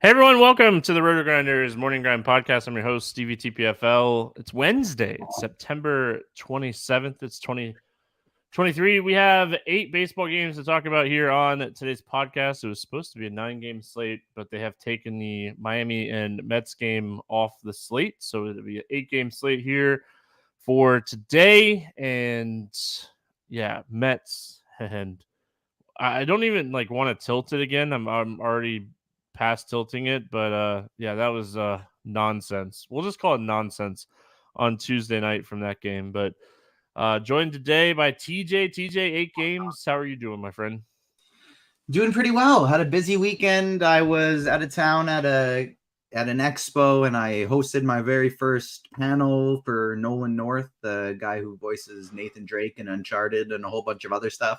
Hey everyone, welcome to the RotoGrinders Morning Grind podcast. I'm your host, Stevietpfl. It's Wednesday. It's September 27th. It's 2023. We have 8 baseball games to talk about here on today's podcast. It was supposed to be a 9-game slate, but they have taken the Miami and Mets game off the slate. So it'll be an 8-game slate here for today. And yeah, Mets. And I don't even want to tilt it again. I'm already past tilting it, but yeah, that was nonsense. We'll just call it nonsense on Tuesday night from that game. But joined today by TJ. TJ, 8 games. How are you doing, my friend? Doing pretty well. Had a busy weekend. I was out of town at an expo, and I hosted my very first panel for Nolan North, the guy who voices Nathan Drake in Uncharted and a whole bunch of other stuff.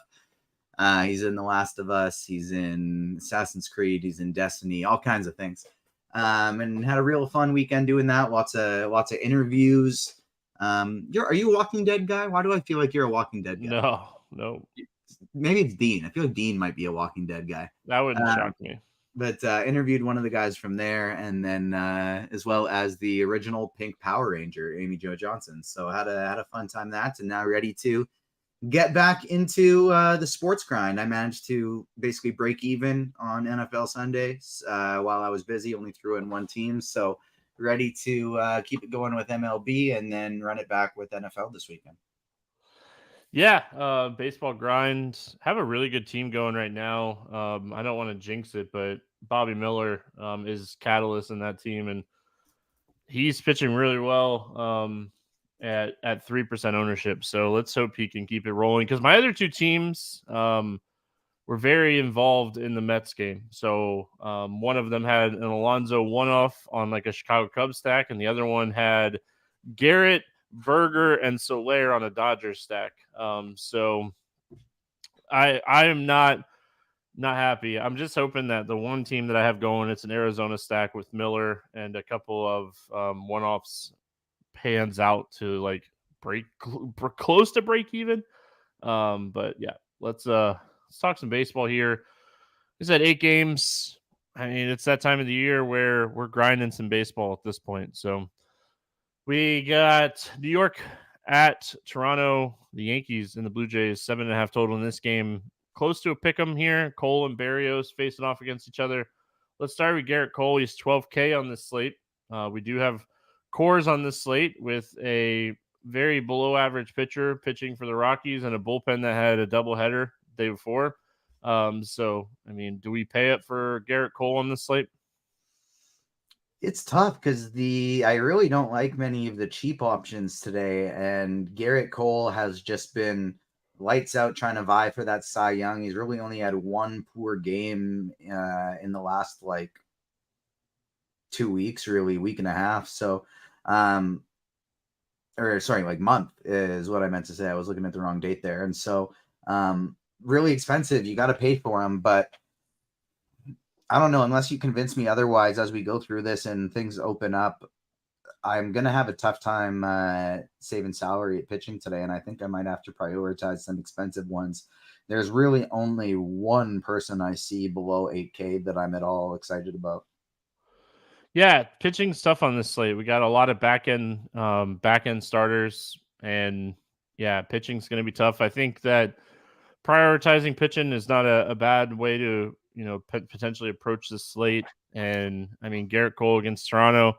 He's in The Last of Us. He's in Assassin's Creed. He's in Destiny. All kinds of things. And had a real fun weekend doing that. Lots of interviews. Are you a Walking Dead guy? Why do I feel like you're a Walking Dead guy? No. Maybe it's Dean. I feel like Dean might be a Walking Dead guy. That wouldn't shock me. But interviewed one of the guys from there, and then as well as the original Pink Power Ranger, Amy Jo Johnson. So had a fun time that, and now ready to get back into the sports grind. I managed to basically break even on NFL Sundays while I was busy, only threw in one team. So ready to keep it going with MLB and then run it back with NFL this weekend. Yeah, baseball grind. Have a really good team going right now. I don't want to jinx it, but Bobby Miller is catalyst in that team, and he's pitching really well at 3% ownership. So let's hope he can keep it rolling, because my other 2 teams were very involved in the Mets game. So one of them had an Alonso one-off on like a Chicago Cubs stack, and the other one had Garrett, Berger, and Soler on a Dodgers stack. So I am not happy. I'm just hoping that the one team that I have going, it's an Arizona stack with Miller and a couple of one-offs, pans out to like break close to break even. But yeah, let's talk some baseball here. We said 8 games. I mean, it's that time of the year where we're grinding some baseball at this point. So we got New York at Toronto, the Yankees and the Blue Jays, 7.5 total in this game. Close to a pick 'em here. Cole and Berrios facing off against each other. Let's start with Garrett Cole. He's 12K on this slate. We do have cores on this slate with a very below average pitcher pitching for the Rockies and a bullpen that had a doubleheader the day before. So, I mean, do we pay up for Garrett Cole on this slate? It's tough because I really don't like many of the cheap options today, and Garrett Cole has just been lights out trying to vie for that Cy Young. He's really only had one poor game in the last 2 weeks, really week and a half. So, month is what I meant to say. I was looking at the wrong date there. And so, really expensive. You got to pay for him, but I don't know, unless you convince me otherwise as we go through this and things open up, I'm going to have a tough time saving salary at pitching today, and I think I might have to prioritize some expensive ones. There's really only one person I see below 8K that I'm at all excited about. Yeah, pitching stuff on this slate. We got a lot of back end starters, and yeah, pitching's going to be tough. I think that prioritizing pitching is not a bad way to potentially approach the slate. And I mean, Garrett Cole against Toronto,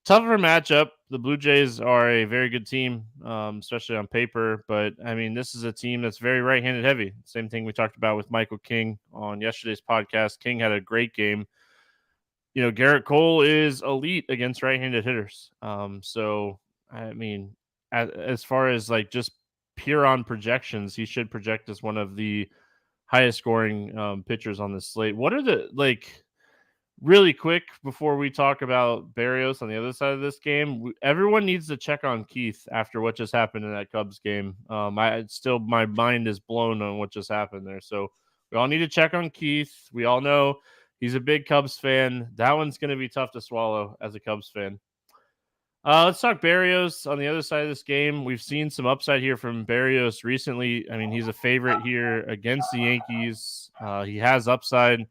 tougher matchup. The Blue Jays are a very good team, especially on paper. But I mean, this is a team that's very right-handed heavy. Same thing we talked about with Michael King on yesterday's podcast. King had a great game. Garrett Cole is elite against right-handed hitters. So I mean, as far as just pure on projections, he should project as one of the highest scoring pitchers on this slate. What are the really quick before we talk about Berrios on the other side of this game? Everyone needs to check on Keith after what just happened in that Cubs game. My mind is blown on what just happened there. So we all need to check on Keith. We all know he's a big Cubs fan. That one's going to be tough to swallow as a Cubs fan. Let's talk Berrios on the other side of this game. We've seen some upside here from Berrios recently. I mean, he's a favorite here against the Yankees. He has upside.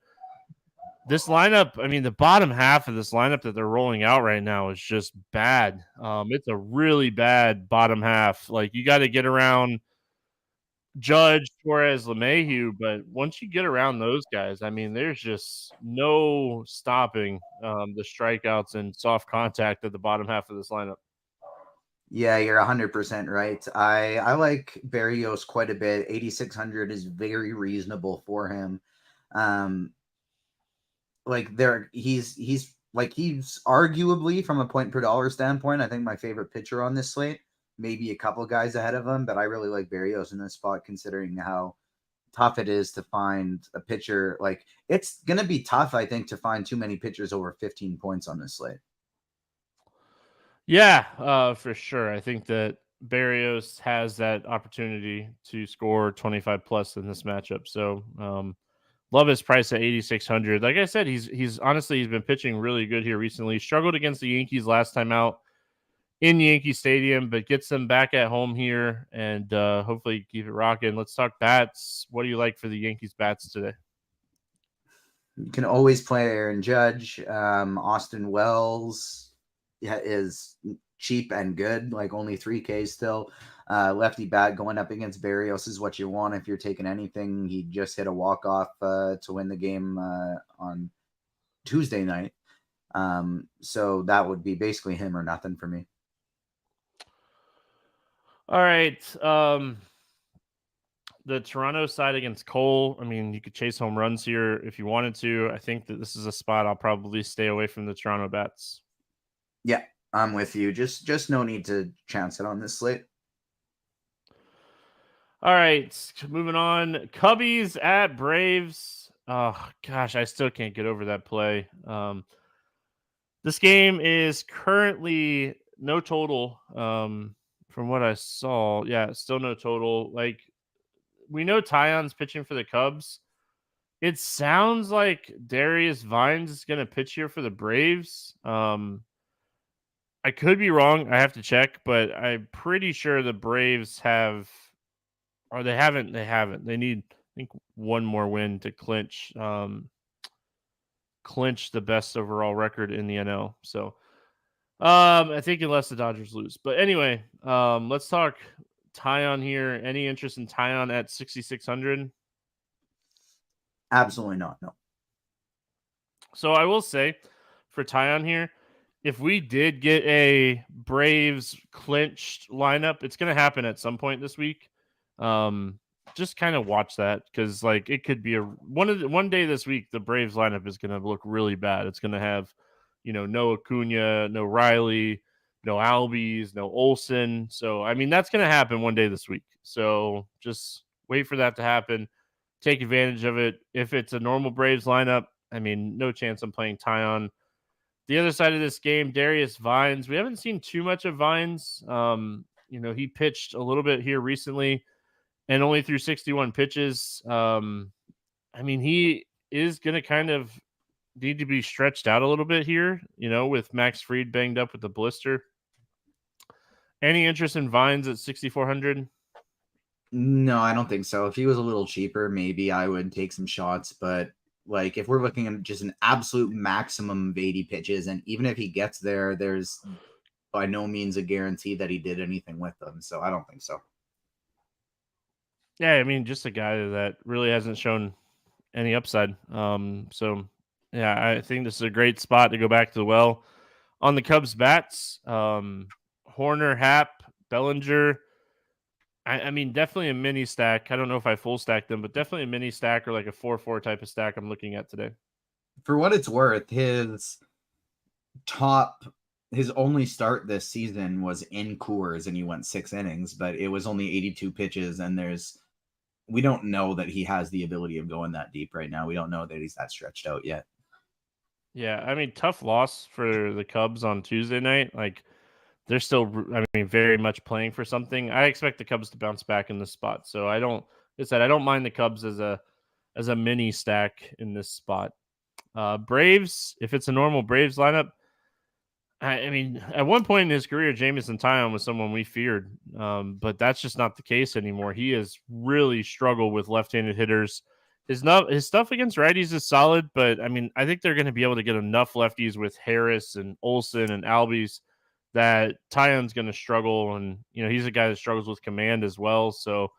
This lineup, I mean, the bottom half of this lineup that they're rolling out right now is just bad. It's a really bad bottom half. Like, you got to get around Judge, Torres, LeMahieu, but once you get around those guys, I mean, there's just no stopping the strikeouts and soft contact at the bottom half of this lineup. Yeah, you're 100% right. I like Berrios quite a bit. 8,600 is very reasonable for him. He's arguably, from a point per dollar standpoint, I think my favorite pitcher on this slate. Maybe a couple guys ahead of him, but I really like Berrios in this spot, considering how tough it is to find a pitcher. Like, it's gonna be tough, I think, to find too many pitchers over 15 points on this slate. Yeah, for sure. I think that Berrios has that opportunity to score 25 plus in this matchup. So, love his price at 8,600. Like I said, he's honestly, he's been pitching really good here recently. Struggled against the Yankees last time out in Yankee Stadium, but gets them back at home here and hopefully keep it rocking. Let's talk bats. What do you like for the Yankees bats today? You can always play Aaron Judge. Austin Wells is cheap and good, like only 3K still. Lefty bat going up against Berrios is what you want if you're taking anything. He just hit a walk-off to win the game on Tuesday night. So that would be basically him or nothing for me. All right. The Toronto side against Cole, I mean, you could chase home runs here if you wanted to. I think that this is a spot I'll probably stay away from the Toronto bats. Yeah, I'm with you. Just no need to chance it on this slate. All right, moving on. Cubbies at Braves. Oh, gosh, I still can't get over that play. This game is currently no total. From what I saw, yeah, still no total. Like, we know Taillon's pitching for the Cubs. It sounds like Darius Vines is going to pitch here for the Braves. I could be wrong. I have to check, but I'm pretty sure the Braves have, or they haven't. They haven't. They need, I think, one more win to clinch the best overall record in the NL. So, I think unless the Dodgers lose. But anyway, let's talk Taillon here. Any interest in Taillon at 6,600? Absolutely not. No. So I will say for Taillon here, if we did get a Braves clinched lineup, it's going to happen at some point this week. Just kind of watch that, because like it could be one day this week the Braves lineup is going to look really bad. It's going to have, no Acuna, no Riley, no Albies, no Olsen. So I mean, that's going to happen one day this week. So just wait for that to happen. Take advantage of it. If it's a normal Braves lineup, I mean, no chance I'm playing Taillon. The other side of this game, Darius Vines. We haven't seen too much of Vines. He pitched a little bit here recently and only threw 61 pitches. I mean, he is going to kind of need to be stretched out a little bit here, with Max Fried banged up with the blister. Any interest in Vines at 6,400? No, I don't think so. If he was a little cheaper, maybe I would take some shots. But like, if we're looking at just an absolute maximum of 80 pitches, and even if he gets there, there's by no means a guarantee that he did anything with them. So I don't think so. Yeah, I mean, just a guy that really hasn't shown any upside. So yeah, I think this is a great spot to go back to the well on the Cubs bats. Horner, Happ, Bellinger. I mean, definitely a mini stack. I don't know if I full stack them, but definitely a mini stack or like a 4-4 type of stack I'm looking at today. For what it's worth, his only start this season was in Coors, and he went 6 innings, but it was only 82 pitches, and we don't know that he has the ability of going that deep right now. We don't know that he's that stretched out yet. Yeah, I mean, tough loss for the Cubs on Tuesday night. Like, they're still, very much playing for something. I expect the Cubs to bounce back in this spot. So I don't mind the Cubs as a mini stack in this spot. Braves, if it's a normal Braves lineup, I mean, at one point in his career, Jameson Taillon was someone we feared, but that's just not the case anymore. He has really struggled with left-handed hitters. his stuff against righties is solid, but I mean, I think they're going to be able to get enough lefties with Harris and Olsen and Albies that Taillon's going to struggle, and he's a guy that struggles with command as well. So,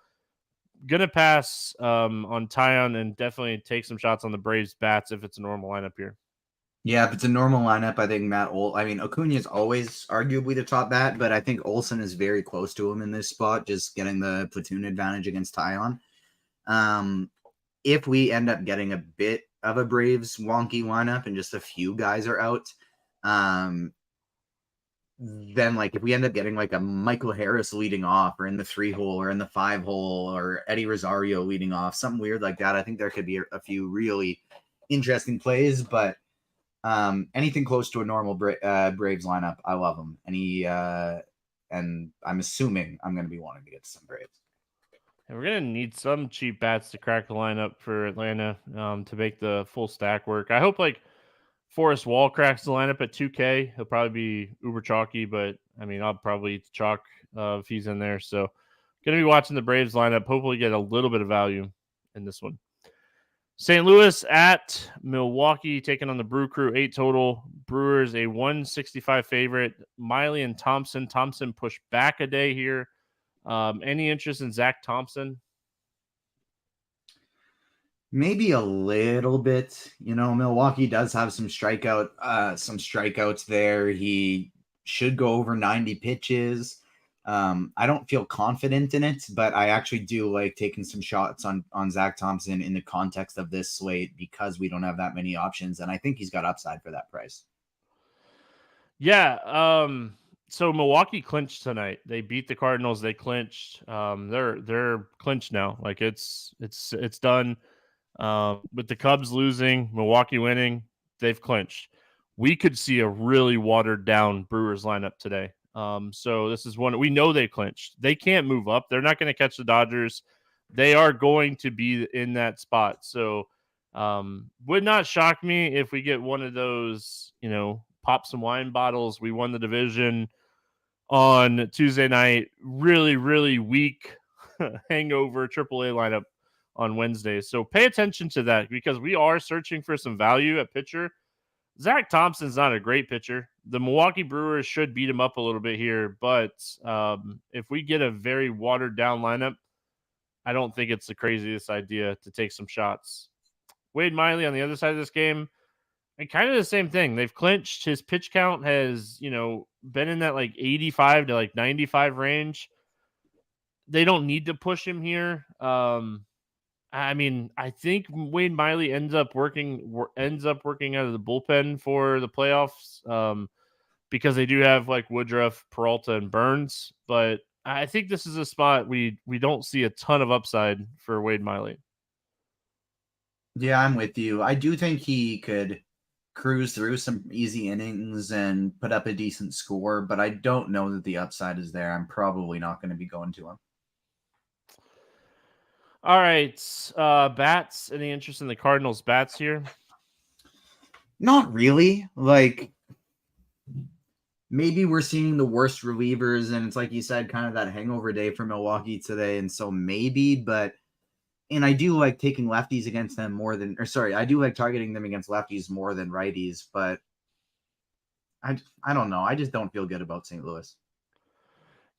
gonna pass on Taillon and definitely take some shots on the Braves bats if it's a normal lineup here. Yeah, if it's a normal lineup, I think Acuna is always arguably the top bat, but I think Olsen is very close to him in this spot, just getting the platoon advantage against Taillon. If we end up getting a bit of a Braves wonky lineup and just a few guys are out, then if we end up getting a Michael Harris leading off, or in the 3-hole or in the 5-hole, or Eddie Rosario leading off, something weird like that, I think there could be a few really interesting plays. But anything close to a normal Braves lineup, I love them. And I'm assuming I'm going to be wanting to get some Braves. And we're going to need some cheap bats to crack the lineup for Atlanta to make the full stack work. I hope Forrest Wall cracks the lineup at 2K. He'll probably be uber chalky, but I mean, I'll probably eat the chalk if he's in there. So going to be watching the Braves lineup. Hopefully get a little bit of value in this one. St. Louis at Milwaukee, taking on the Brew Crew, 8 total. Brewers a 165 favorite. Miley and Thompson. Thompson pushed back a day here. Any interest in Zach Thompson? Maybe a little bit. Milwaukee does have some strikeouts there. He should go over 90 pitches. I don't feel confident in it, but I actually do like taking some shots on Zach Thompson in the context of this slate, because we don't have that many options, and I think he's got upside for that price. Yeah. So Milwaukee clinched tonight. They beat the Cardinals. They clinched. They're clinched now. It's done. With the Cubs losing, Milwaukee winning, they've clinched. We could see a really watered down Brewers lineup today. So this is one we know they clinched. They can't move up. They're not going to catch the Dodgers. They are going to be in that spot. So would not shock me if we get one of those, pop some wine bottles. We won the division on Tuesday night. Really, really weak hangover AAA lineup on Wednesday. So pay attention to that, because we are searching for some value at pitcher. Zach Thompson's not a great pitcher. The Milwaukee Brewers should beat him up a little bit here, but if we get a very watered down lineup, I don't think it's the craziest idea to take some shots. Wade Miley on the other side of this game, and kind of the same thing. They've clinched. His pitch count has, been in that 85 to 95 range. They don't need to push him here. I mean, I think Wade Miley ends up working out of the bullpen for the playoffs because they do have Woodruff, Peralta, and Burns. But I think this is a spot we don't see a ton of upside for Wade Miley. Yeah, I'm with you. I do think he could cruise through some easy innings and put up a decent score, but I don't know that the upside is there. I'm probably not going to be going to him. All right. Bats. Any interest in the Cardinals bats here? Not really. Maybe we're seeing the worst relievers, and it's like you said, kind of that hangover day for Milwaukee today. And so maybe, and I do like taking lefties against them I do like targeting them against lefties more than righties, but I don't know. I just don't feel good about St. Louis.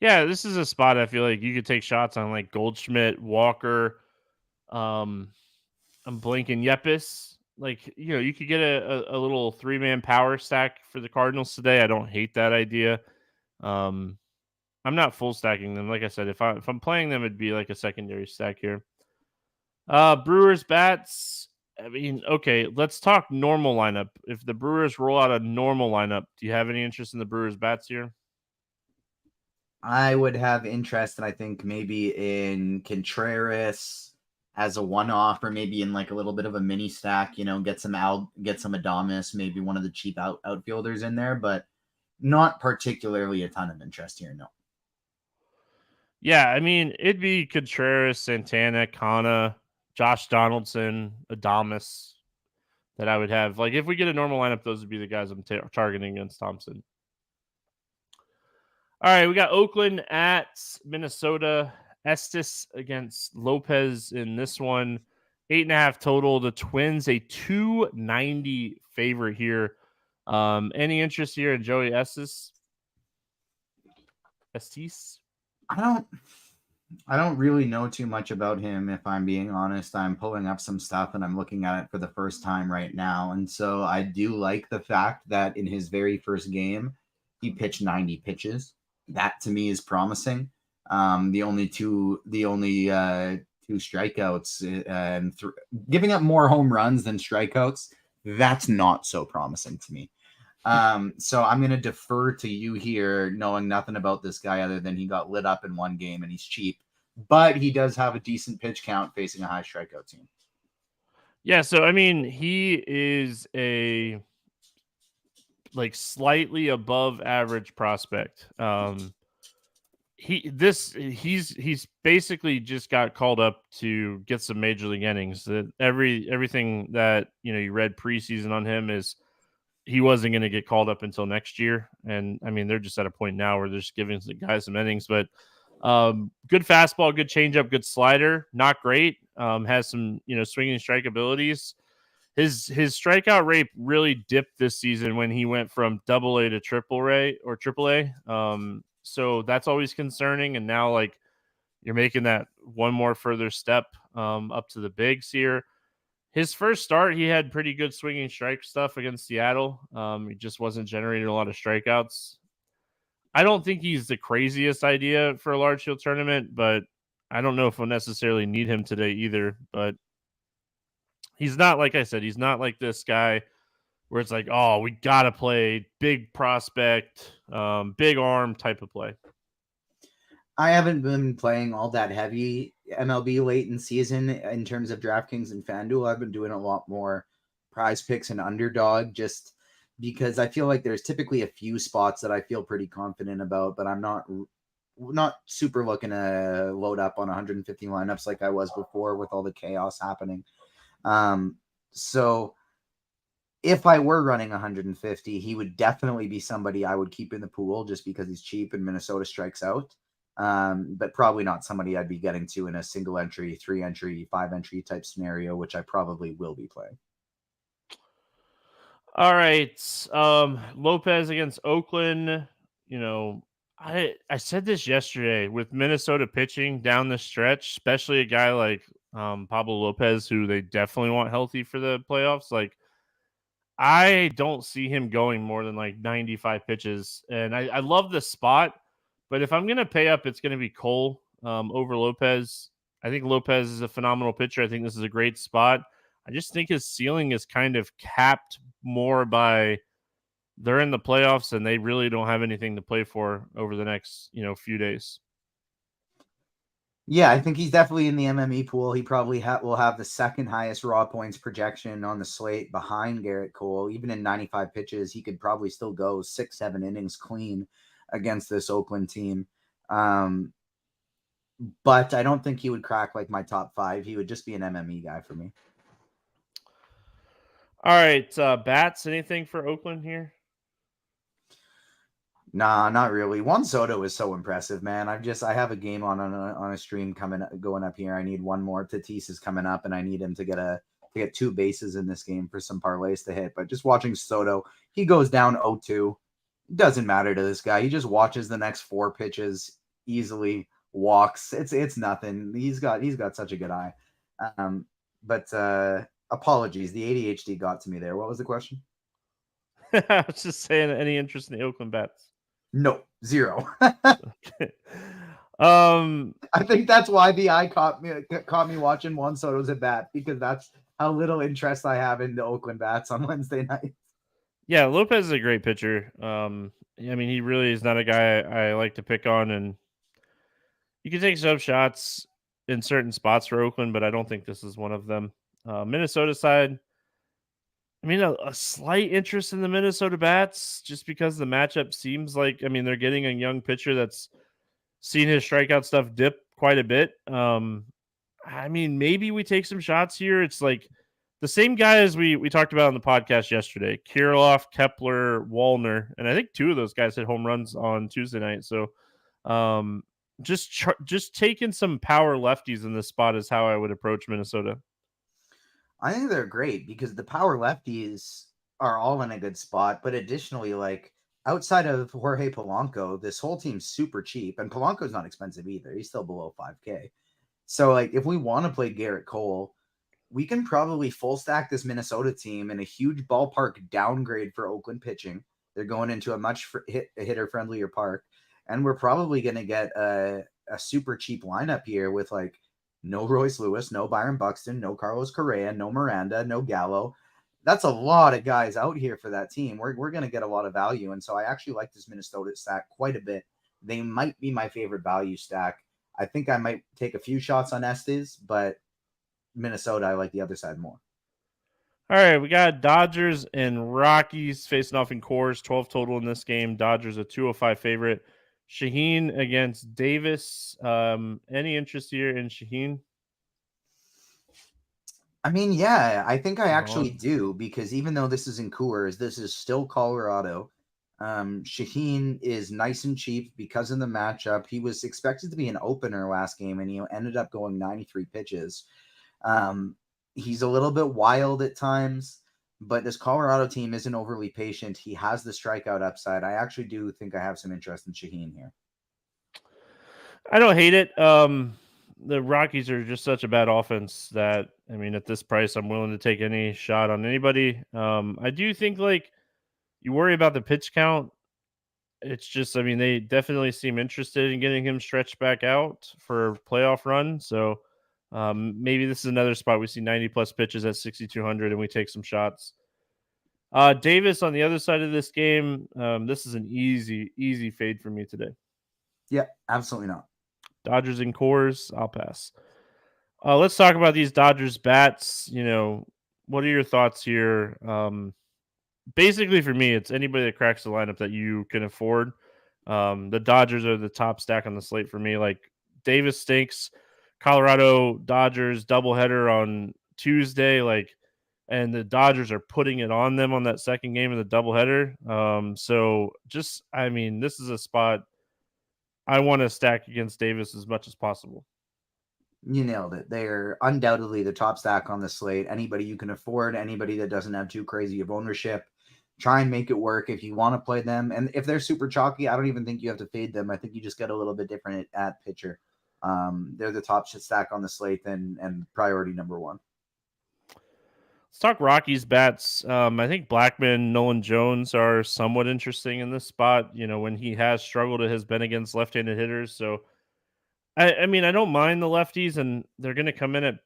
Yeah, this is a spot I feel like you could take shots on Goldschmidt, Walker. I'm blanking Yepis. You could get a little 3-man power stack for the Cardinals today. I don't hate that idea. I'm not full stacking them. Like I said, if I'm playing them, it'd be a secondary stack here. Brewers bats. I mean, okay, let's talk normal lineup. If the Brewers roll out a normal lineup, do you have any interest in the Brewers bats here? I would have interest, and I think maybe in Contreras as a one-off, or maybe in a little bit of a mini stack. Get some Adames, maybe one of the cheap outfielders in there, but not particularly a ton of interest here. No. Yeah, I mean, it'd be Contreras, Santana, Kana, Josh Donaldson, Adames that I would have. If we get a normal lineup, those would be the guys I'm targeting against Thompson. All right, we got Oakland at Minnesota. Estes against Lopez in this one. 8.5 total. The Twins, a 290 favorite here. Any interest here in Joey Estes? I don't really know too much about him, if I'm being honest. I'm pulling up some stuff and I'm looking at it for the first time right now. And so I do like the fact that in his very first game, he pitched 90 pitches. That to me is promising. The only two strikeouts and giving up more home runs than strikeouts, that's not so promising to me. So I'm going to defer to you here, knowing nothing about this guy other than he got lit up in one game and he's cheap, but he does have a decent pitch count facing a high strikeout team. Yeah. So, I mean, he is a slightly above average prospect. He's basically just got called up to get some major league innings. Everything that, you read preseason on him is he wasn't going to get called up until next year. And I mean, they're just at a point now where they're just giving the guys some innings, but good fastball, good changeup, good slider, not great. Has some, swinging strike abilities. His strikeout rate really dipped this season when he went from AA to AAA. So that's always concerning. And now you're making that one more further step up to the bigs here. His first start, he had pretty good swinging strike stuff against Seattle. He just wasn't generating a lot of strikeouts. I don't think he's the craziest idea for a large field tournament, but I don't know if we'll necessarily need him today either. But he's not, like I said, he's not like this guy where it's like, oh, we got to play big prospect, big arm type of play. I haven't been playing all that heavy MLB late in season in terms of DraftKings and FanDuel. I've been doing a lot more prize picks and underdog just because I feel like there's typically a few spots that I feel pretty confident about, but I'm not super looking to load up on 150 lineups like I was before with all the chaos happening. So if I were running 150, he would definitely be somebody I would keep in the pool just because he's cheap and Minnesota strikes out. But probably not somebody I'd be getting to in a single entry, 3 entry, 5 entry type scenario, which I probably will be playing. All right. Lopez against Oakland. I said this yesterday with Minnesota pitching down the stretch, especially a guy like Pablo Lopez, who they definitely want healthy for the playoffs. I don't see him going more than 95 pitches. And I love the spot. But if I'm going to pay up, it's going to be Cole over Lopez. I think Lopez is a phenomenal pitcher. I think this is a great spot. I just think his ceiling is kind of capped more by they're in the playoffs and they really don't have anything to play for over the next, few days. Yeah, I think he's definitely in the MME pool. He probably will have the second highest raw points projection on the slate behind Garrett Cole. Even in 95 pitches, he could probably still go 6-7 innings clean against this Oakland team. But I don't think he would crack my top 5. He would just be an MME guy for me. All right. Bats, anything for Oakland here? Nah, not really. Juan Soto is so impressive, man. I have a game on a stream going up here. I need one more. Tatis is coming up, and I need him to get 2 bases in this game for some parlays to hit. But just watching Soto, he goes down 0-2. Doesn't matter to this guy. He just watches the next 4 pitches, easily walks. It's nothing. He's got such a good eye. But apologies, the ADHD got to me there. What was the question? I was just saying, any interest in the Oakland Bats? No, 0. Okay. I think that's why the eye caught me watching Juan Soto's at bat, because that's how little interest I have in the Oakland Bats on Wednesday night. Yeah, Lopez is a great pitcher. I mean, he really is not a guy I like to pick on, and you can take some shots in certain spots for Oakland, but I don't think this is one of them. Minnesota side, I mean, a slight interest in the Minnesota Bats just because the matchup seems like, they're getting a young pitcher that's seen his strikeout stuff dip quite a bit. Maybe we take some shots here. It's the same guys we talked about on the podcast yesterday: Kirilloff, Kepler, Wallner, and I think 2 of those guys hit home runs on Tuesday night. So, just taking some power lefties in this spot is how I would approach Minnesota. I think they're great because the power lefties are all in a good spot. But additionally, like outside of Jorge Polanco, this whole team's super cheap. And Polanco's not expensive either. He's still below 5K. So, like, if we want to play Garrett Cole, we can probably full stack this Minnesota team in a huge ballpark downgrade for Oakland pitching. They're going into a much hitter friendlier park. And we're probably going to get a super cheap lineup here with like no Royce Lewis, no Byron Buxton, no Carlos Correa, no Miranda, no Gallo. That's a lot of guys out here for that team. We're going to get a lot of value. And so I actually like this Minnesota stack quite a bit. They might be my favorite value stack. I think I might take a few shots on Estes, but Minnesota, I like the other side more. All right, we got Dodgers and Rockies facing off in Coors, 12 total in this game. Dodgers a 205 favorite. Shaheen against Davis. Any interest here in Shaheen? I mean, yeah, I think I actually do because even though this is in Coors, this is still Colorado. Shaheen is nice and cheap because of the matchup. He was expected to be an opener last game, and he ended up going 93 pitches. He's a little bit wild at times, but this Colorado team isn't overly patient. He has the strikeout upside. I actually do think I have some interest in Shaheen here. I don't hate it. The Rockies are just such a bad offense that, I mean, at this price, I'm willing to take any shot on anybody. I do think, like, you worry about the pitch count. It's just, I mean, they definitely seem interested in getting him stretched back out for a playoff run. So maybe this is another spot we see 90 plus pitches at 6,200 and we take some shots. Davis on the other side of this game. This is an easy fade for me today. Yeah, absolutely not. Dodgers and Coors, I'll pass. Let's talk about these Dodgers bats. You know, what are your thoughts here? Basically, for me, it's anybody that cracks the lineup that you can afford. The Dodgers are the top stack on the slate for me. Like, Davis stinks. Colorado Dodgers doubleheader on Tuesday. Like, and the Dodgers are putting it on them on that second game of the doubleheader. So just, I mean, this is a spot I want to stack against Davis as much as possible. You nailed it. They're undoubtedly the top stack on the slate. Anybody you can afford, anybody that doesn't have too crazy of ownership, try and make it work if you want to play them. And if they're super chalky, I don't even think you have to fade them. I think you just get a little bit different at pitcher. They're the top stack on the slate and priority number one. Let's talk Rockies bats. I think Blackman, Nolan Jones are somewhat interesting in this spot. You know, when he has struggled, it has been against left-handed hitters. So, I mean, I don't mind the lefties, and they're going to come in at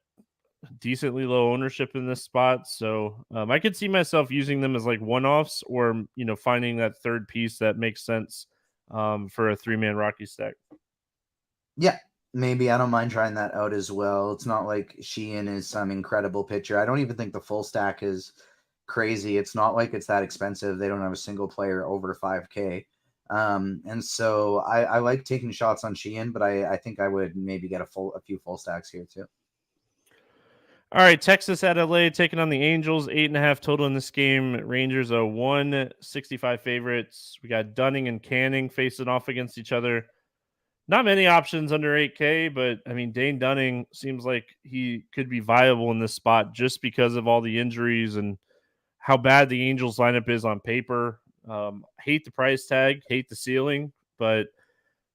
decently low ownership in this spot. So, I could see myself using them as like one-offs, or finding that third piece that makes sense for a three-man Rocky stack. Yeah, maybe I don't mind trying that out as well. It's not like Sheehan is some incredible pitcher. I don't even think the full stack is crazy. It's not like it's that expensive. They don't have a single player over 5K. And so I like taking shots on Sheehan, but I think I would maybe get a few full stacks here too. All right, Texas at LA taking on the Angels, 8.5 total in this game. Rangers are 165 favorites. We got Dunning and Canning facing off against each other. Not many options under 8K, but I mean, Dane Dunning seems like he could be viable in this spot just because of all the injuries and how bad the Angels lineup is on paper. Hate the price tag, hate the ceiling, but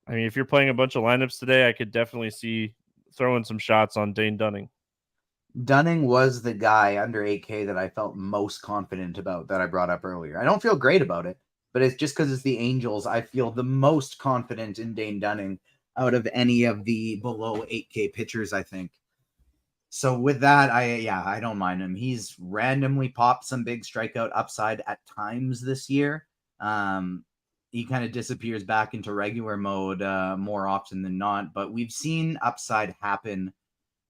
I mean, if you're playing a bunch of lineups today, I could definitely see throwing some shots on Dane Dunning. Dunning was the guy under 8K that I felt most confident about that I brought up earlier. I don't feel great about it, but it's just because it's the Angels. I feel the most confident in Dane Dunning out of any of the below 8K pitchers, I think. So with that, I don't mind him. He's randomly popped some big strikeout upside at times this year. He kind of disappears back into regular mode more often than not, but we've seen upside happen.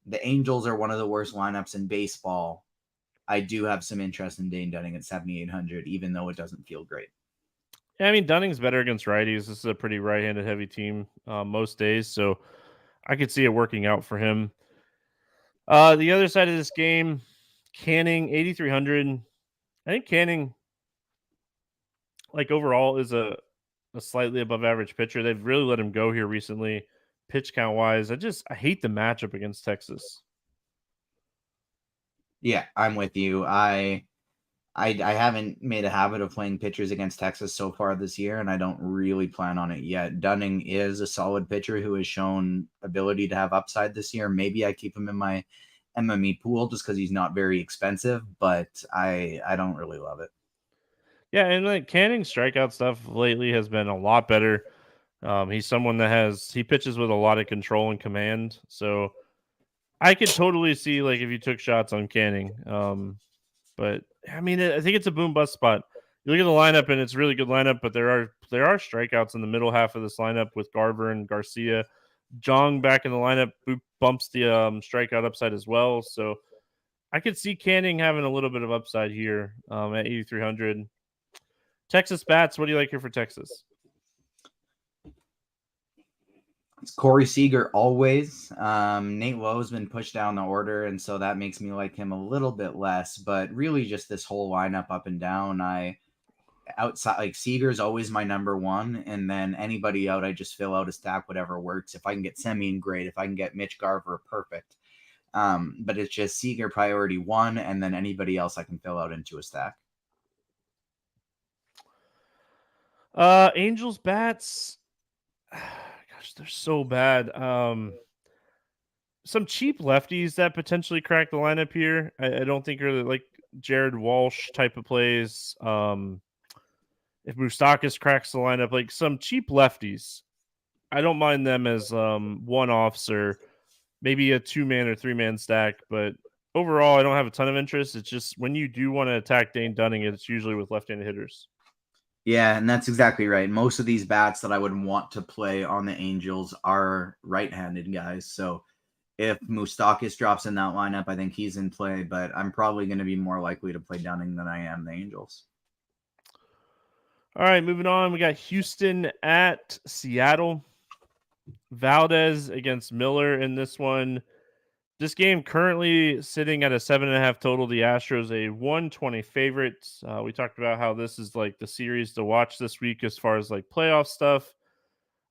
The Angels are one of the worst lineups in baseball. I do have some interest in Dane Dunning at 7,800, even though it doesn't feel great. Yeah, I mean, Dunning's better against righties. This is a pretty right-handed heavy team most days, so I could see it working out for him. The other side of this game, Canning, 8,300. I think Canning, like, overall is a slightly above average pitcher. They've really let him go here recently, pitch count wise. I hate the matchup against Texas. Yeah, I'm with you. I haven't made a habit of playing pitchers against Texas so far this year, and I don't really plan on it yet. Dunning is a solid pitcher who has shown ability to have upside this year. Maybe I keep him in my MME pool just because he's not very expensive, but I don't really love it. Yeah, and like Canning's strikeout stuff lately has been a lot better. He's someone that he pitches with a lot of control and command. So I could totally see like if you took shots on Canning. But I mean, I think it's a boom bust spot. You look at the lineup, and it's a really good lineup, but there are strikeouts in the middle half of this lineup with Garver and Garcia. Jong back in the lineup bumps the strikeout upside as well. So I could see Canning having a little bit of upside here at 8,300. Texas bats. What do you like here for Texas? It's Corey Seager always. Nate Lowe's been pushed down the order, and so that makes me like him a little bit less. But really, just this whole lineup up and down. Outside like Seager's always my number one, and then anybody out, I just fill out a stack, whatever works. If I can get Semien, great. If I can get Mitch Garver, perfect. But it's just Seager priority one, and then anybody else I can fill out into a stack. Angels bats. Gosh, they're so bad. Some cheap lefties that potentially crack the lineup here. I don't think are like Jared Walsh type of plays. If Moustakas cracks the lineup, like some cheap lefties, I don't mind them as one-offs or maybe a 2-man or 3-man stack. But overall, I don't have a ton of interest. It's just when you do want to attack Dane Dunning, it's usually with left-handed hitters. Yeah, and that's exactly right. Most of these bats that I would want to play on the Angels are right-handed guys. So if Moustakas drops in that lineup, I think he's in play, but I'm probably going to be more likely to play Dunning than I am the Angels. All right, moving on. We got Houston at Seattle. Valdez against Miller in this one. This game currently sitting at a 7.5 total. The Astros a 120 favorite. We talked about how this is like the series to watch this week as far as like playoff stuff.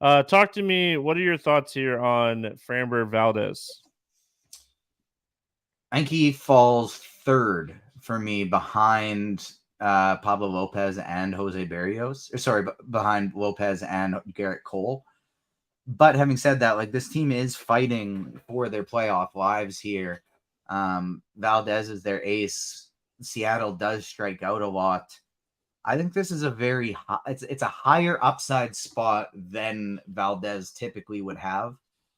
Talk to me. What are your thoughts here on Framber Valdez? I think he falls third for me behind Pablo Lopez and Jose Barrios. Sorry, behind Lopez and Garrett Cole. But having said that, like this team is fighting for their playoff lives here. Valdez is their ace. Seattle does strike out a lot. I think this is a very high, it's a higher upside spot than Valdez typically would have.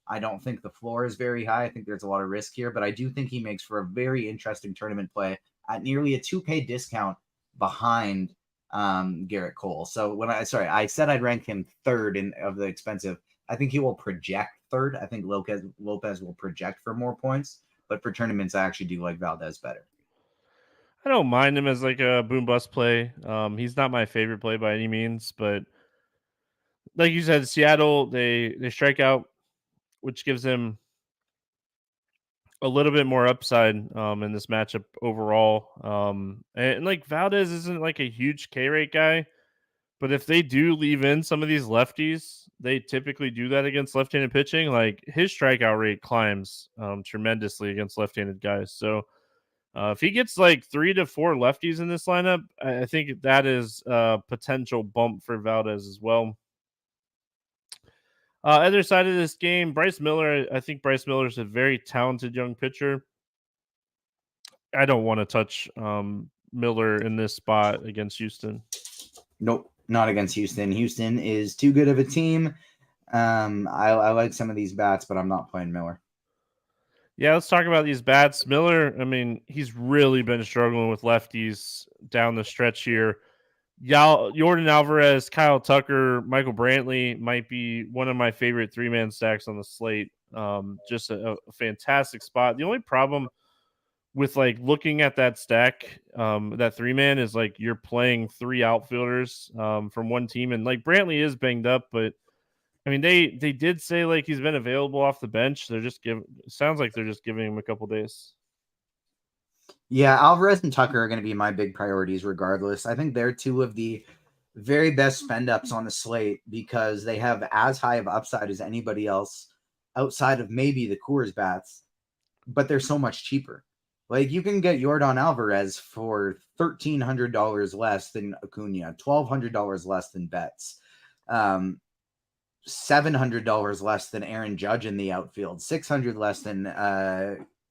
I don't think the floor is very high. I think there's a lot of risk here, but I do think he makes for a very interesting tournament play at nearly a 2K discount behind Garrett Cole. So I said I'd rank him third of the expensive. I think he will project third. I think Lopez will project for more points, but for tournaments, I actually do like Valdez better. I don't mind him as like a boom bust play. He's not my favorite play by any means, but like you said, Seattle they strike out, which gives him a little bit more upside in this matchup overall. And like Valdez isn't like a huge K rate guy, but if they do leave in some of these lefties, they typically do that against left-handed pitching. Like his strikeout rate climbs tremendously against left-handed guys. So if he gets like 3 to 4 lefties in this lineup, I think that is a potential bump for Valdez as well. Other side of this game, Bryce Miller. I think Bryce Miller is a very talented young pitcher. I don't want to touch Miller in this spot against Houston. Nope, not against Houston. Houston is too good of a team. I like some of these bats, but I'm not playing Miller. Yeah, let's talk about these bats. Miller, I mean, he's really been struggling with lefties down the stretch here. Jordan Alvarez, Kyle Tucker, Michael Brantley might be one of my favorite 3-man stacks on the slate. Just a fantastic spot. The only problem with like looking at that stack, that 3-man is like you're playing 3 outfielders from one team, and like Brantley is banged up, but I mean they did say like he's been available off the bench. They're just sounds like they're just giving him a couple days. Yeah, Alvarez and Tucker are going to be my big priorities regardless. I think they're two of the very best spend ups on the slate because they have as high of upside as anybody else outside of maybe the Coors bats, but they're so much cheaper. Like, you can get Yordan Alvarez for $1,300 less than Acuna, $1,200 less than Betts, $700 less than Aaron Judge in the outfield, $600 less than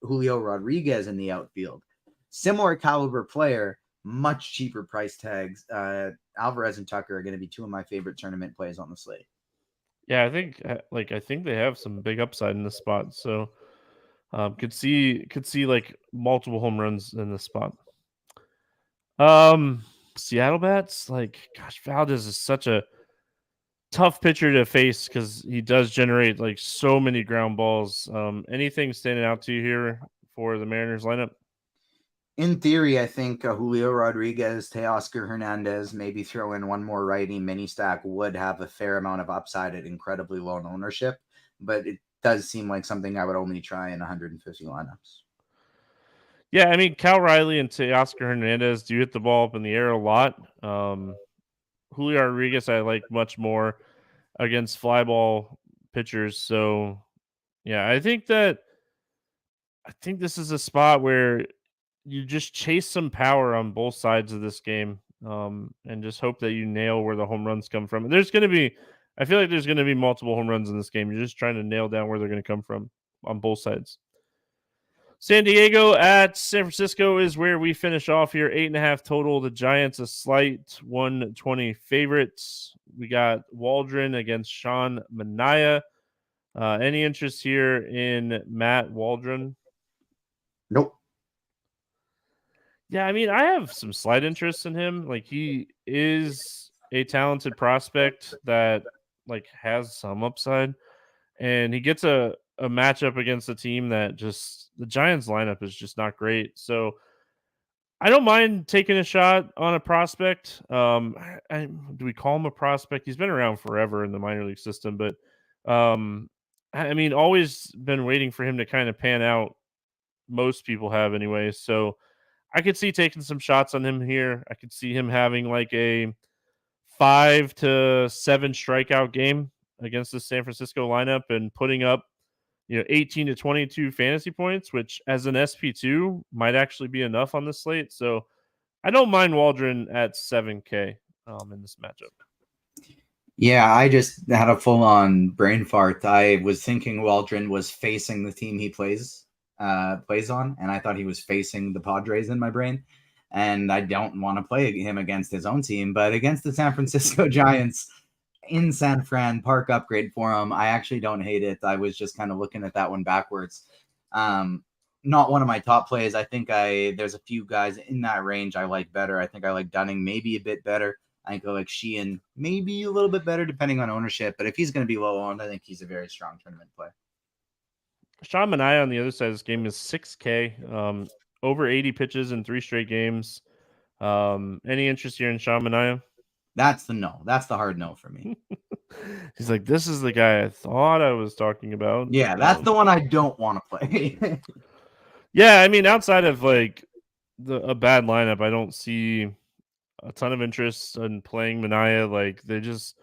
Julio Rodriguez in the outfield. Similar caliber player, much cheaper price tags. Alvarez and Tucker are going to be two of my favorite tournament plays on the slate. Yeah, I think they have some big upside in this spot. So could see like multiple home runs in this spot. Seattle bats, like, gosh, Valdez is such a tough pitcher to face because he does generate like so many ground balls. Anything standing out to you here for the Mariners lineup? In theory, I think Julio Rodriguez, Teoscar Hernandez, maybe throw in one more righty mini stack would have a fair amount of upside at incredibly low ownership, but it does seem like something I would only try in 150 lineups. Yeah, I mean, Cal Riley and Teoscar Hernandez do hit the ball up in the air a lot. Julio Rodriguez I like much more against fly ball pitchers. So yeah, I think this is a spot where you just chase some power on both sides of this game, and just hope that you nail where the home runs come from. And I feel like there's going to be multiple home runs in this game. You're just trying to nail down where they're going to come from on both sides. San Diego at San Francisco is where we finish off here. 8.5 total. The Giants a slight 120 favorites. We got Waldron against Sean Manaea. Any interest here in Matt Waldron? Nope. Yeah, I mean, I have some slight interest in him. Like, he is a talented prospect that like has some upside, and he gets a matchup against a team that just the Giants lineup is just not great. So I don't mind taking a shot on a prospect. Do we call him a prospect? He's been around forever in the minor league system, but I mean, always been waiting for him to kind of pan out. Most people have anyway. So I could see taking some shots on him here. I could see him having like a 5 to 7 strikeout game against the San Francisco lineup and putting up 18 to 22 fantasy points, which as an SP2 might actually be enough on the slate. So I don't mind Waldron at 7K in this matchup. Yeah, I just had a full-on brain fart. I was thinking Waldron was facing the team he plays on, and I thought he was facing the Padres in my brain. And I don't want to play him against his own team, but against the San Francisco Giants in San Fran, park upgrade for him. I actually don't hate it. I was just kind of looking at that one backwards. Not one of my top plays. I think there's a few guys in that range I like better. I think I like Dunning maybe a bit better. I think I like Sheehan maybe a little bit better depending on ownership. But if he's going to be low owned, I think he's a very strong tournament play. Sean Manaea on the other side of this game is 6K, over 80 pitches in 3 straight games. Any interest here in Sean Manaea? That's the no. That's the hard no for me. He's like, this is the guy I thought I was talking about. Yeah, that's the one I don't want to play. Yeah, I mean, outside of like a bad lineup, I don't see a ton of interest in playing Manaea. Like, they just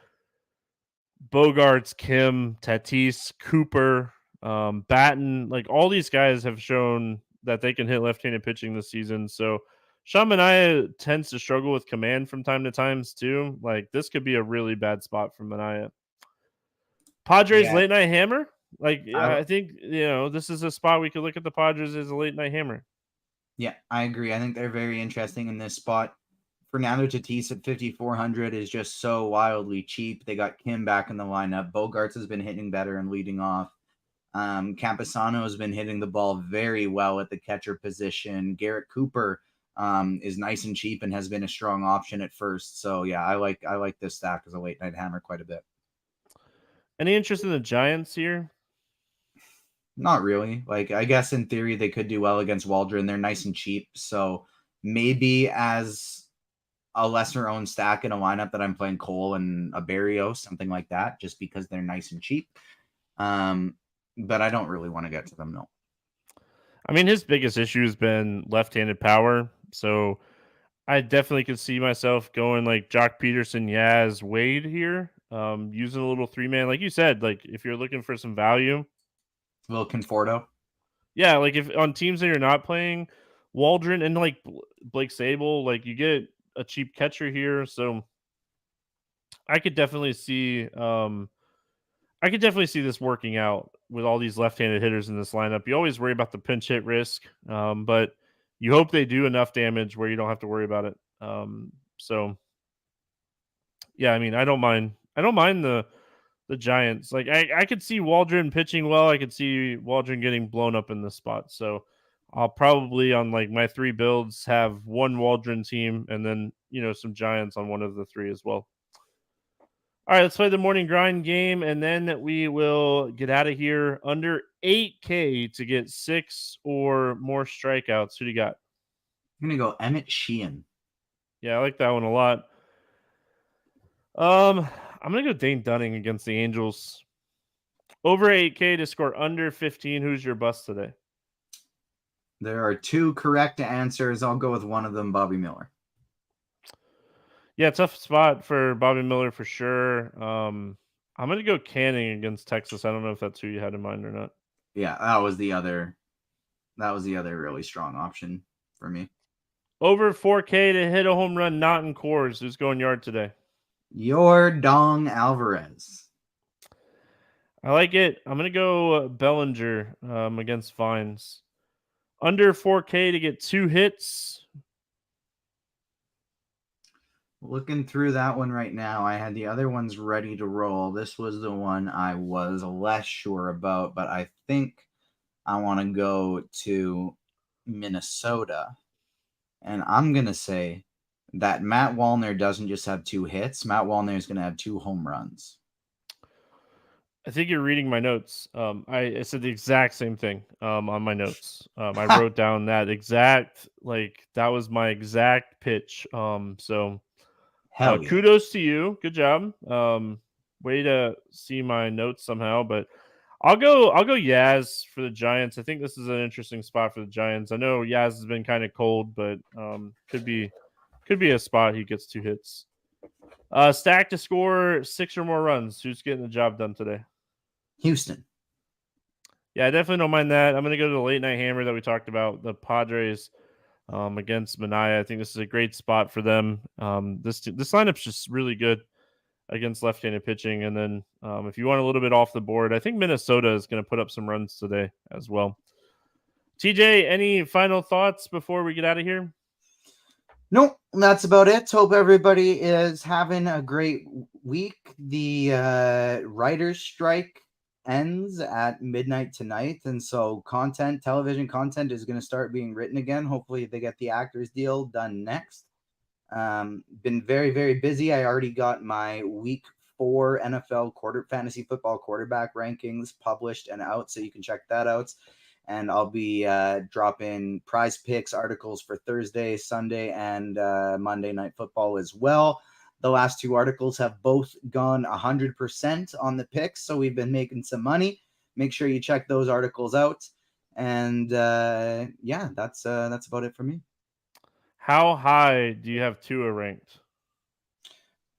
Bogarts, Kim, Tatis, Cooper, Batten, like all these guys have shown that they can hit left-handed pitching this season. So Sean Manaea tends to struggle with command from time to time too. Like, this could be a really bad spot for Manaea. Padres late night hammer. Like, I think this is a spot we could look at the Padres as a late night hammer. Yeah, I agree. I think they're very interesting in this spot. Fernando Tatis at 5,400 is just so wildly cheap. They got Kim back in the lineup. Bogarts has been hitting better and leading off. Camposano has been hitting the ball very well at the catcher position. Garrett Cooper is nice and cheap and has been a strong option at first. So yeah, I like this stack as a late night hammer quite a bit. Any interest in the Giants here? Not really. Like, I guess in theory they could do well against Waldron. They're nice and cheap. So maybe as a lesser owned stack in a lineup that I'm playing Cole and a Barrios, something like that, just because they're nice and cheap. But I don't really want to get to them, no. I mean, his biggest issue has been left-handed power. So I definitely could see myself going like Jock Peterson, Yaz, Wade here, using a little 3-man. Like you said, like if you're looking for some value. A little Conforto. Yeah, like if on teams that you're not playing Waldron and like Blake Sable, like you get a cheap catcher here, so I could definitely see this working out with all these left-handed hitters in this lineup. You always worry about the pinch hit risk, but you hope they do enough damage where you don't have to worry about it. So yeah, I mean, I don't mind the Giants. Like I could see Waldron pitching well. I could see Waldron getting blown up in this spot. So I'll probably on like my 3 builds have one Waldron team and then, some Giants on one of the 3 as well. All right, let's play the morning grind game and then we will get out of here. Under 8K to get 6 or more strikeouts. Who do you got? I'm going to go Emmett Sheehan. Yeah, I like that one a lot. I'm going to go Dane Dunning against the Angels. Over 8K to score under 15. Who's your bust today? There are 2 correct answers. I'll go with one of them, Bobby Miller. Yeah, tough spot for Bobby Miller for sure. I'm going to go Canning against Texas. I don't know if that's who you had in mind or not. Yeah, that was the other really strong option for me. Over 4K to hit a home run, not in Coors. Who's going yard today? Yordan Alvarez. I like it. I'm going to go Bellinger against Vines. Under 4K to get 2 hits. Looking through that one right now, I had the other ones ready to roll. This was the one I was less sure about, but I think I want to go to Minnesota. And I'm going to say that Matt Wallner doesn't just have 2 hits. Matt Wallner is going to have 2 home runs. I think you're reading my notes. I said the exact same thing on my notes. I wrote down that exact, that was my exact pitch. So Hell yeah. Kudos to you. Good job. Way to see my notes somehow, but I'll go Yaz for the Giants. I think this is an interesting spot for the Giants. I know Yaz has been kind of cold, but could be a spot he gets 2 hits. Stack to score 6 or more runs. Who's getting the job done today? Houston. Yeah, I definitely don't mind that. I'm going to go to the late night hammer that we talked about, the Padres against Manaea. I think this is a great spot for them. This lineup's just really good against left-handed pitching. And then if you want a little bit off the board, I think Minnesota is going to put up some runs today as well. TJ, any final thoughts before we get out of here? Nope, that's about it. Hope everybody is having a great week. The writer's strike ends at midnight tonight, and so television content is going to start being written again. Hopefully they get the actors deal done next. Been very, very busy. I already got my week 4 NFL fantasy football quarterback rankings published and out, so you can check that out. And I'll be dropping prize picks articles for Thursday, Sunday, and Monday Night Football as well. The last 2 articles have both gone 100% on the picks, so we've been making some money. Make sure you check those articles out. And yeah, that's about it for me. How high do you have Tua ranked?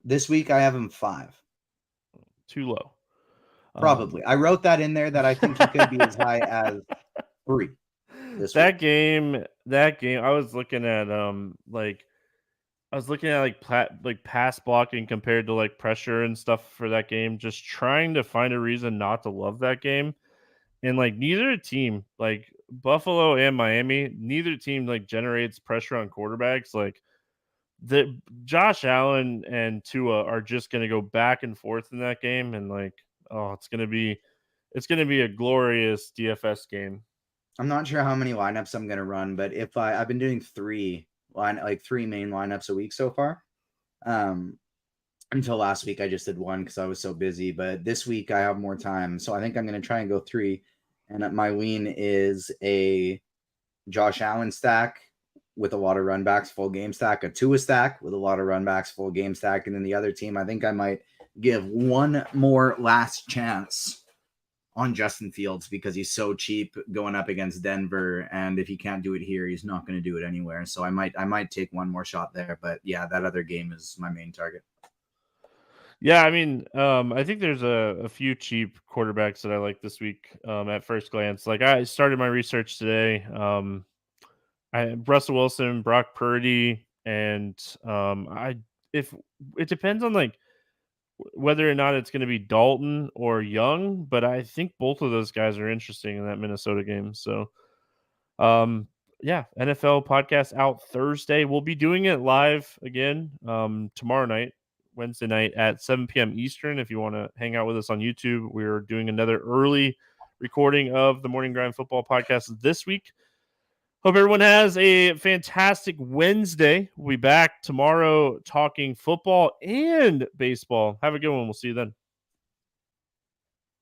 This week I have him 5. Too low. Probably. I wrote that in there that I think he could be as high as 3. That game, I was looking at pass blocking compared to pressure and stuff for that game, just trying to find a reason not to love that game. And neither team, Buffalo and Miami, neither team generates pressure on quarterbacks. The Josh Allen and Tua are just going to go back and forth in that game, and it's going to be a glorious DFS game. I'm not sure how many lineups I'm going to run, but if I've been doing 3 main lineups a week so far. Until last week I just did 1 because I was so busy, but this week I have more time, so I think I'm going to try and go 3. And my lean is a Josh Allen stack with a lot of run backs, full game stack, a Tua stack with a lot of run backs, full game stack, and then the other team I think I might give one more last chance on Justin Fields because he's so cheap going up against Denver, and if he can't do it here, he's not going to do it anywhere. So I might take one more shot there, but yeah, that other game is my main target. Yeah, I mean, I think there's a few cheap quarterbacks that I like this week at first glance. I started my research today. Russell Wilson, Brock Purdy, and if it depends on like whether or not it's going to be Dalton or Young, but I think both of those guys are interesting in that Minnesota game. So, yeah, NFL podcast out Thursday. We'll be doing it live again tomorrow night, Wednesday night at 7 p.m. Eastern. If you want to hang out with us on YouTube, we're doing another early recording of the Morning Grind Football podcast this week. Hope everyone has a fantastic Wednesday. We'll be back tomorrow talking football and baseball. Have a good one. We'll see you then.